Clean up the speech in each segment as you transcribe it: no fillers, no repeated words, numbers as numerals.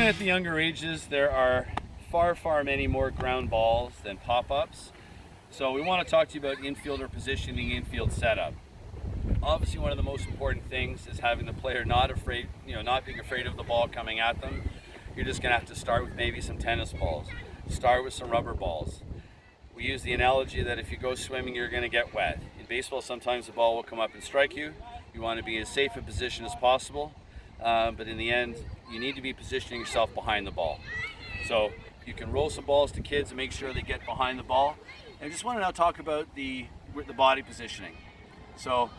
Even at the younger ages, there are far many more ground balls than pop-ups. So we want to talk to you about infielder positioning, infield setup. Obviously, one of the most important things is having the player not being afraid of the ball coming at them. You're just going to have to start with maybe some tennis balls. Start with some rubber balls. We use the analogy that if you go swimming, you're going to get wet. In baseball, sometimes the ball will come up and strike you. You want to be as safe a position as possible, but in the end, you need to be positioning yourself behind the ball. So you can roll some balls to kids and make sure they get behind the ball. And I just want to now talk about the body positioning. So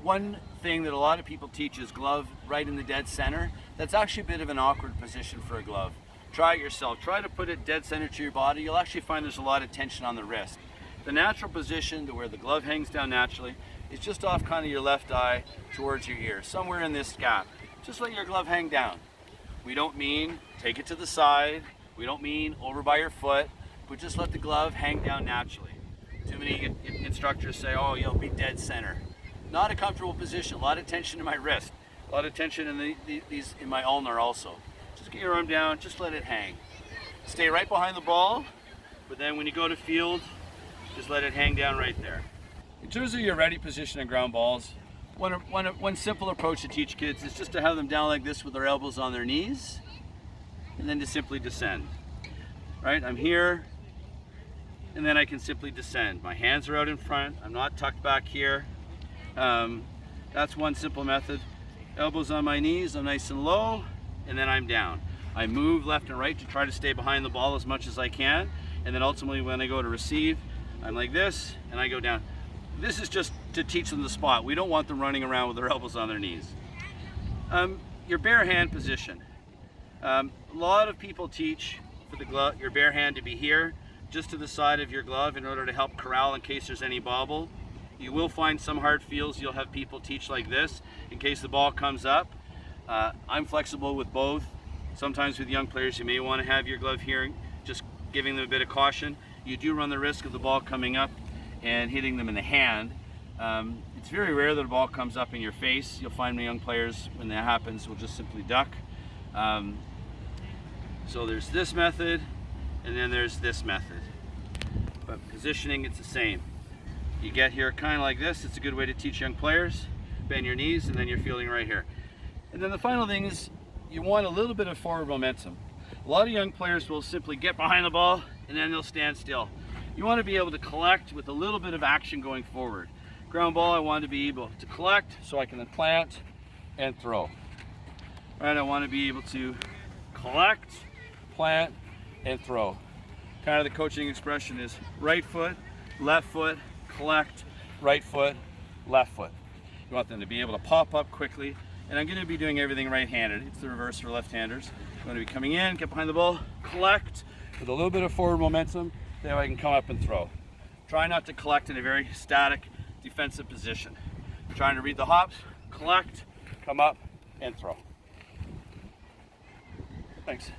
one thing that a lot of people teach is glove right in the dead center. That's actually a bit of an awkward position for a glove. Try it yourself. Try to put it dead center to your body. You'll actually find there's a lot of tension on the wrist. The natural position to where the glove hangs down naturally is just off kind of your left eye towards your ear, somewhere in this gap. Just let your glove hang down. We don't mean take it to the side. We don't mean over by your foot, but just let the glove hang down naturally. Too many instructors say, oh, you'll be dead center. Not a comfortable position. A lot of tension in my wrist. A lot of tension in in my ulnar also. Just get your arm down, just let it hang. Stay right behind the ball, but then when you go to field, just let it hang down right there. In terms of your ready position and ground balls, one simple approach to teach kids is just to have them down like this with their elbows on their knees, and then to simply descend. Right, I'm here, and then I can simply descend. My hands are out in front, I'm not tucked back here. That's one simple method. Elbows on my knees, I'm nice and low, and then I'm down. I move left and right to try to stay behind the ball as much as I can, and then ultimately when I go to receive, I'm like this, and I go down. This is just to teach them the spot. We don't want them running around with their elbows on their knees. Your bare hand position. A lot of people teach for the glove, your bare hand to be here, just to the side of your glove in order to help corral in case there's any bobble. You will find some hard fields you'll have people teach like this in case the ball comes up. I'm flexible with both. Sometimes with young players you may want to have your glove here, just giving them a bit of caution. You do run the risk of the ball coming up and hitting them in the hand. It's very rare that a ball comes up in your face. You'll find the young players, when that happens, will just simply duck. So there's this method, and then there's this method. But positioning, it's the same. You get here kind of like this. It's a good way to teach young players. Bend your knees, and then you're fielding right here. And then the final thing is you want a little bit of forward momentum. A lot of young players will simply get behind the ball, and then they'll stand still. You want to be able to collect with a little bit of action going forward. Ground ball, I want to be able to collect so I can then plant and throw. Right, I want to be able to collect, plant, and throw. Kind of the coaching expression is right foot, collect, right foot, left foot. You want them to be able to pop up quickly, and I'm going to be doing everything right-handed. It's the reverse for left-handers. I'm going to be coming in, get behind the ball, collect with a little bit of forward momentum, then I can come up and throw. Try not to collect in a very static defensive position. Trying to read the hops, collect, come up, and throw. Thanks.